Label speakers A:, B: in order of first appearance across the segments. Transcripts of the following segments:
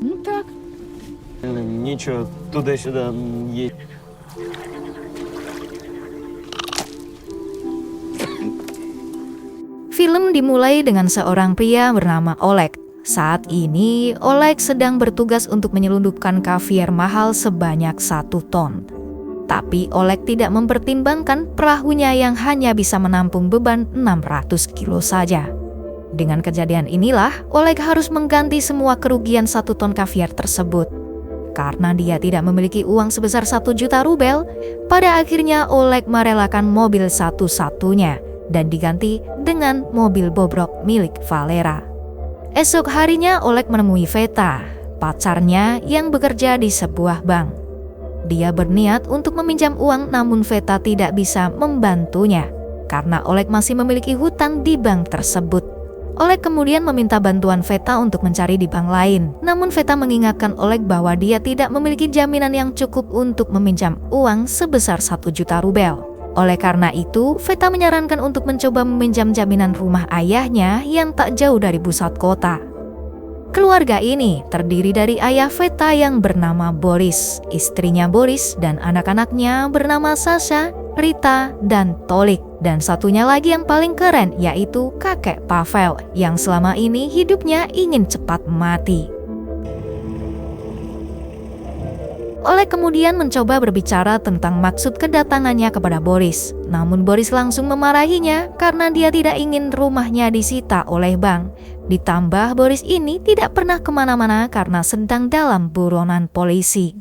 A: Ну так.
B: Ничего, туда-сюда есть.
C: Film dimulai dengan seorang pria bernama Oleg. Saat ini, Oleg sedang bertugas untuk menyelundupkan kaviar mahal sebanyak 1 ton. Tapi Oleg tidak mempertimbangkan perahunya yang hanya bisa menampung beban 600 kilo saja. Dengan kejadian inilah, Oleg harus mengganti semua kerugian 1 ton kaviar tersebut. Karena dia tidak memiliki uang sebesar 1 juta rubel, pada akhirnya Oleg merelakan mobil satu-satunya dan diganti dengan mobil bobrok milik Valera. Esok harinya Oleg menemui Veta, pacarnya yang bekerja di sebuah bank. Dia berniat untuk meminjam uang, namun Veta tidak bisa membantunya karena Oleg masih memiliki hutang di bank tersebut. Oleg kemudian meminta bantuan Veta untuk mencari di bank lain. Namun Veta mengingatkan Oleg bahwa dia tidak memiliki jaminan yang cukup untuk meminjam uang sebesar 1 juta rubel. Oleh karena itu, Veta menyarankan untuk mencoba meminjam jaminan rumah ayahnya yang tak jauh dari pusat kota. Keluarga ini terdiri dari ayah Veta yang bernama Boris, istrinya Boris, dan anak-anaknya bernama Sasha, Rita, dan Tolik. Dan satunya lagi yang paling keren, yaitu kakek Pavel, yang selama ini hidupnya ingin cepat mati. Oleg kemudian mencoba berbicara tentang maksud kedatangannya kepada Boris. Namun Boris langsung memarahinya karena dia tidak ingin rumahnya disita oleh bank. Ditambah Boris ini tidak pernah kemana-mana karena sedang dalam buronan polisi.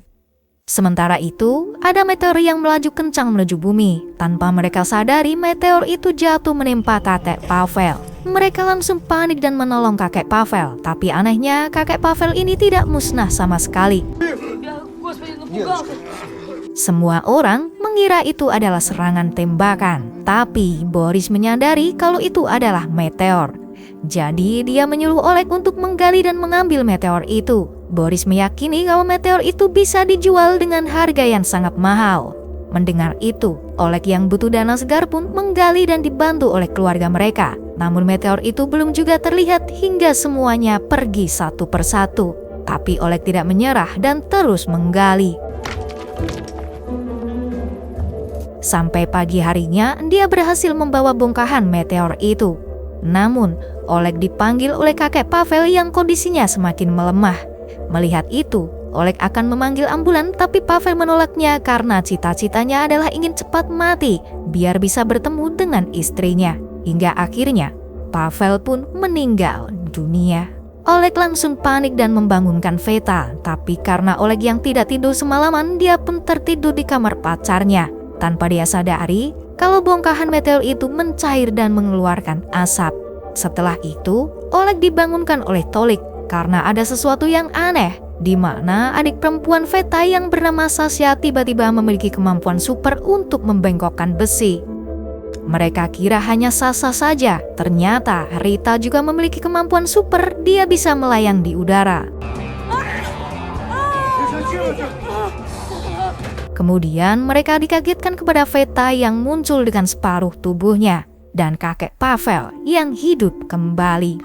C: Sementara itu, ada meteor yang melaju kencang menuju bumi. Tanpa mereka sadari, meteor itu jatuh menimpa kakek Pavel. Mereka langsung panik dan menolong kakek Pavel. Tapi anehnya, kakek Pavel ini tidak musnah sama sekali. Semua orang mengira itu adalah serangan tembakan, tapi Boris menyadari kalau itu adalah meteor. Jadi dia menyuruh Oleg untuk menggali dan mengambil meteor itu. Boris meyakini kalau meteor itu bisa dijual dengan harga yang sangat mahal. Mendengar itu, Oleg yang butuh dana segar pun menggali dan dibantu oleh keluarga mereka. Namun meteor itu belum juga terlihat hingga semuanya pergi satu persatu. Tapi Oleg tidak menyerah dan terus menggali. Sampai pagi harinya, dia berhasil membawa bongkahan meteor itu. Namun, Oleg dipanggil oleh kakek Pavel yang kondisinya semakin melemah. Melihat itu, Oleg akan memanggil ambulan, tapi Pavel menolaknya karena cita-citanya adalah ingin cepat mati, biar bisa bertemu dengan istrinya. Hingga akhirnya, Pavel pun meninggal dunia. Oleg langsung panik dan membangunkan Veta, tapi karena Oleg yang tidak tidur semalaman, dia pun tertidur di kamar pacarnya. Tanpa dia sadari, kalau bongkahan meteor itu mencair dan mengeluarkan asap. Setelah itu, Oleg dibangunkan oleh Tolik karena ada sesuatu yang aneh, di mana adik perempuan Veta yang bernama Sasha tiba-tiba memiliki kemampuan super untuk membengkokkan besi. Mereka kira hanya Sasha saja, ternyata Rita juga memiliki kemampuan super, dia bisa melayang di udara. Kemudian mereka dikagetkan kepada Veta yang muncul dengan separuh tubuhnya, dan kakek Pavel yang hidup kembali.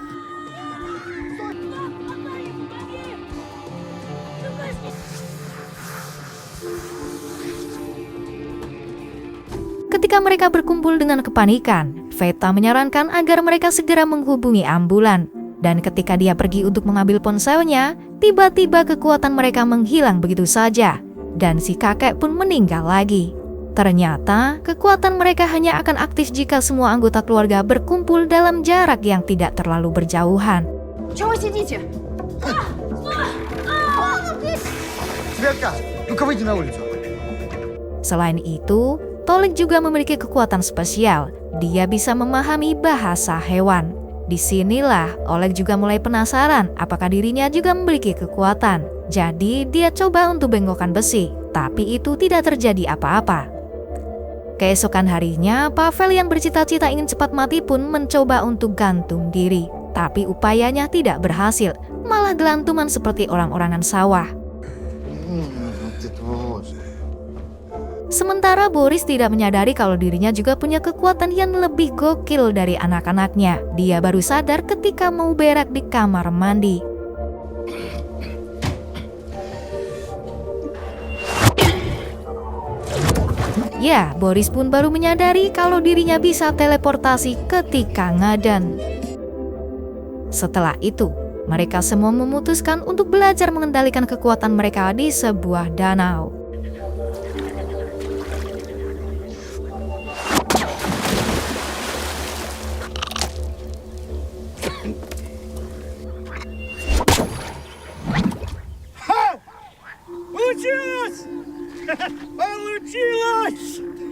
C: Ketika mereka berkumpul dengan kepanikan, Veta menyarankan agar mereka segera menghubungi ambulan. Dan ketika dia pergi untuk mengambil ponselnya, tiba-tiba kekuatan mereka menghilang begitu saja. Dan si kakek pun meninggal lagi. Ternyata kekuatan mereka hanya akan aktif jika semua anggota keluarga berkumpul dalam jarak yang tidak terlalu berjauhan. Selain itu, Tolik juga memiliki kekuatan spesial. Dia bisa memahami bahasa hewan. Disinilah Oleg juga mulai penasaran apakah dirinya juga memiliki kekuatan. Jadi dia coba untuk bengkokkan besi, tapi itu tidak terjadi apa-apa. Keesokan harinya, Pavel yang bercita-cita ingin cepat mati pun mencoba untuk gantung diri. Tapi upayanya tidak berhasil, malah gelantungan seperti orang-orangan sawah. Sementara Boris tidak menyadari kalau dirinya juga punya kekuatan yang lebih gokil dari anak-anaknya. Dia baru sadar ketika mau berak di kamar mandi. Ya, Boris pun baru menyadari kalau dirinya bisa teleportasi ketika ngadan. Setelah itu, mereka semua memutuskan untuk belajar mengendalikan kekuatan mereka di sebuah danau.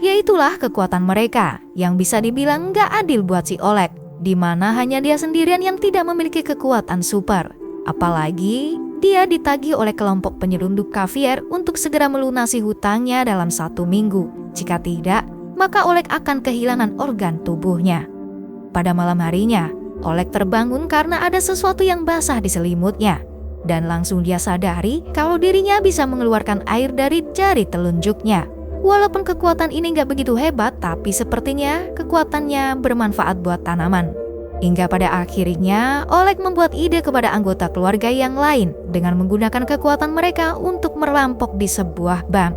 C: Yaitulah kekuatan mereka yang bisa dibilang nggak adil buat si Oleg, di mana hanya dia sendirian yang tidak memiliki kekuatan super. Apalagi dia ditagih oleh kelompok penyelundup kaviar untuk segera melunasi hutangnya dalam 1 minggu. Jika tidak, maka Oleg akan kehilangan organ tubuhnya. Pada malam harinya, Oleg terbangun karena ada sesuatu yang basah di selimutnya. Dan langsung dia sadari kalau dirinya bisa mengeluarkan air dari jari telunjuknya. Walaupun kekuatan ini nggak begitu hebat, tapi sepertinya kekuatannya bermanfaat buat tanaman. Hingga pada akhirnya, Oleg membuat ide kepada anggota keluarga yang lain dengan menggunakan kekuatan mereka untuk merampok di sebuah bank.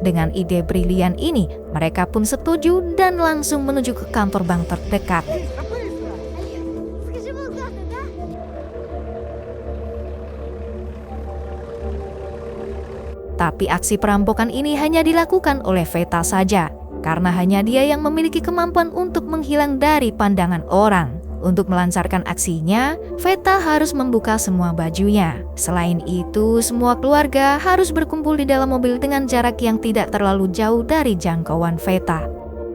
C: Dengan ide brilian ini, mereka pun setuju dan langsung menuju ke kantor bank terdekat. Tapi aksi perampokan ini hanya dilakukan oleh Veta saja, karena hanya dia yang memiliki kemampuan untuk menghilang dari pandangan orang. Untuk melancarkan aksinya, Veta harus membuka semua bajunya. Selain itu, semua keluarga harus berkumpul di dalam mobil dengan jarak yang tidak terlalu jauh dari jangkauan Veta.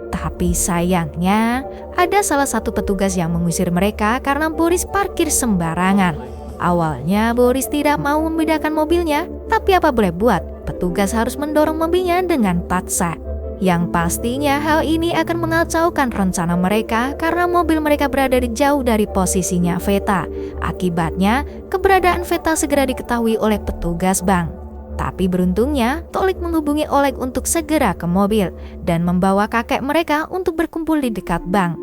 C: Tapi sayangnya, ada salah satu petugas yang mengusir mereka karena Boris parkir sembarangan. Awalnya Boris tidak mau membedakan mobilnya, tapi apa boleh buat, petugas harus mendorong mobilnya dengan paksa. Yang pastinya hal ini akan mengacaukan rencana mereka karena mobil mereka berada jauh dari posisinya Veta. Akibatnya, keberadaan Veta segera diketahui oleh petugas bank. Tapi beruntungnya, Oleg menghubungi Oleg untuk segera ke mobil dan membawa kakek mereka untuk berkumpul di dekat bank.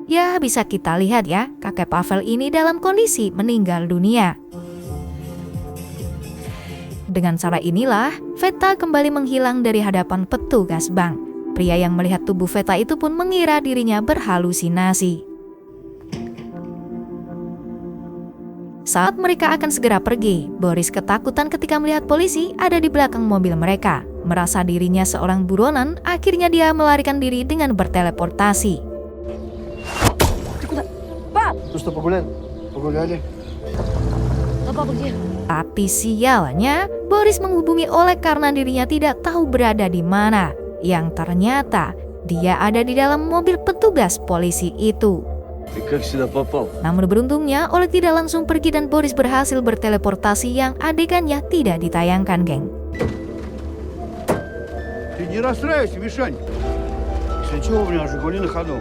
C: Ya, bisa kita lihat ya, kakek Pavel ini dalam kondisi meninggal dunia. Dengan cara inilah, Veta kembali menghilang dari hadapan petugas bank. Pria yang melihat tubuh Veta itu pun mengira dirinya berhalusinasi. Saat mereka akan segera pergi, Boris ketakutan ketika melihat polisi ada di belakang mobil mereka. Merasa dirinya seorang buronan, akhirnya dia melarikan diri dengan berteleportasi.
A: Ну что, погуляли?
C: Tapi sialnya, Boris menghubungi Oleg karena dirinya tidak tahu berada di mana. Yang ternyata, dia ada di dalam mobil petugas polisi itu.
B: Ты как сюда попал?
C: Namun beruntungnya, Oleg tidak langsung pergi dan Boris berhasil berteleportasi yang adegannya tidak ditayangkan, geng.
A: Ты не расстраивайся, Мишань. Если чего, у меня «Жигули» на ходу.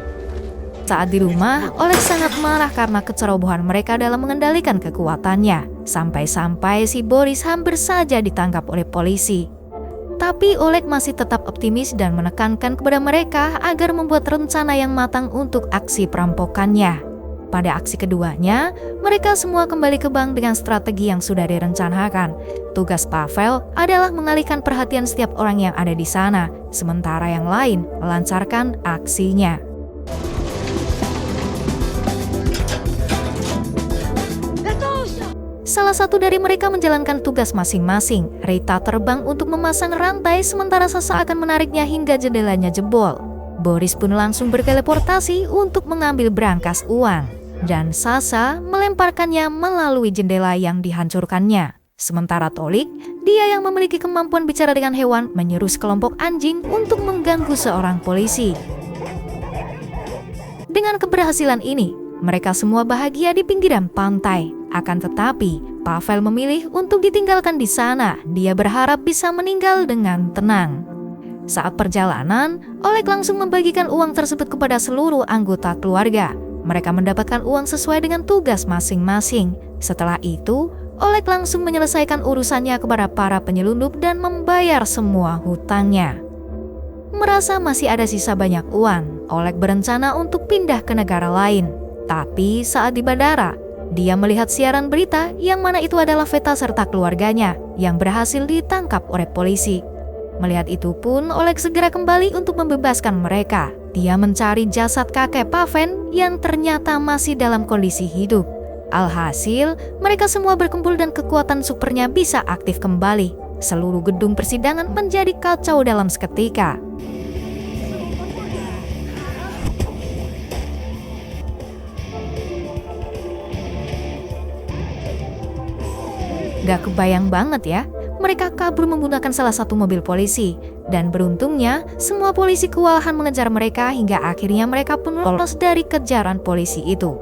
C: Saat di rumah, Oleg sangat marah karena kecerobohan mereka dalam mengendalikan kekuatannya. Sampai-sampai si Boris hampir saja ditangkap oleh polisi. Tapi Oleg masih tetap optimis dan menekankan kepada mereka agar membuat rencana yang matang untuk aksi perampokannya. Pada aksi keduanya, mereka semua kembali ke bank dengan strategi yang sudah direncanakan. Tugas Pavel adalah mengalihkan perhatian setiap orang yang ada di sana, sementara yang lain melancarkan aksinya. Salah satu dari mereka menjalankan tugas masing-masing. Rita terbang untuk memasang rantai sementara Sasa akan menariknya hingga jendelanya jebol. Boris pun langsung berteleportasi untuk mengambil berangkas uang. Dan Sasa melemparkannya melalui jendela yang dihancurkannya. Sementara Tolik, dia yang memiliki kemampuan bicara dengan hewan, menyuruh sekelompok anjing untuk mengganggu seorang polisi. Dengan keberhasilan ini, mereka semua bahagia di pinggiran pantai. Akan tetapi, Pavel memilih untuk ditinggalkan di sana. Dia berharap bisa meninggal dengan tenang. Saat perjalanan, Oleg langsung membagikan uang tersebut kepada seluruh anggota keluarga. Mereka mendapatkan uang sesuai dengan tugas masing-masing. Setelah itu, Oleg langsung menyelesaikan urusannya kepada para penyelundup dan membayar semua hutangnya. Merasa masih ada sisa banyak uang, Oleg berencana untuk pindah ke negara lain. Tapi saat di bandara, dia melihat siaran berita yang mana itu adalah Veta serta keluarganya yang berhasil ditangkap oleh polisi. Melihat itu pun, Oleg segera kembali untuk membebaskan mereka. Dia mencari jasad kakek Pavel yang ternyata masih dalam kondisi hidup. Alhasil, mereka semua berkumpul dan kekuatan supernya bisa aktif kembali. Seluruh gedung persidangan menjadi kacau dalam seketika. Gak kebayang banget ya, mereka kabur menggunakan salah satu mobil polisi. Dan beruntungnya, semua polisi kewalahan mengejar mereka hingga akhirnya mereka pun lolos dari kejaran polisi itu.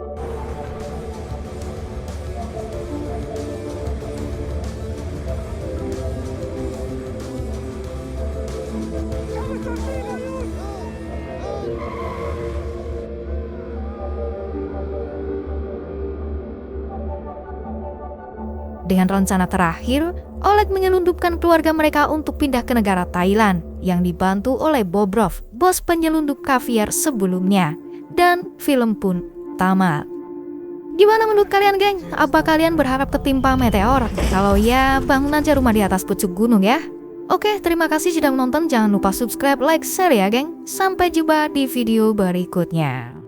C: Dengan rencana terakhir, Oleg menyelundupkan keluarga mereka untuk pindah ke negara Thailand yang dibantu oleh Bobrov, bos penyelundup kaviar sebelumnya. Dan film pun tamat. Gimana menurut kalian, geng? Apa kalian berharap ketimpa meteor? Kalau ya, bangun aja rumah di atas pucuk gunung ya. Oke, terima kasih sudah menonton. Jangan lupa subscribe, like, share ya, geng. Sampai jumpa di video berikutnya.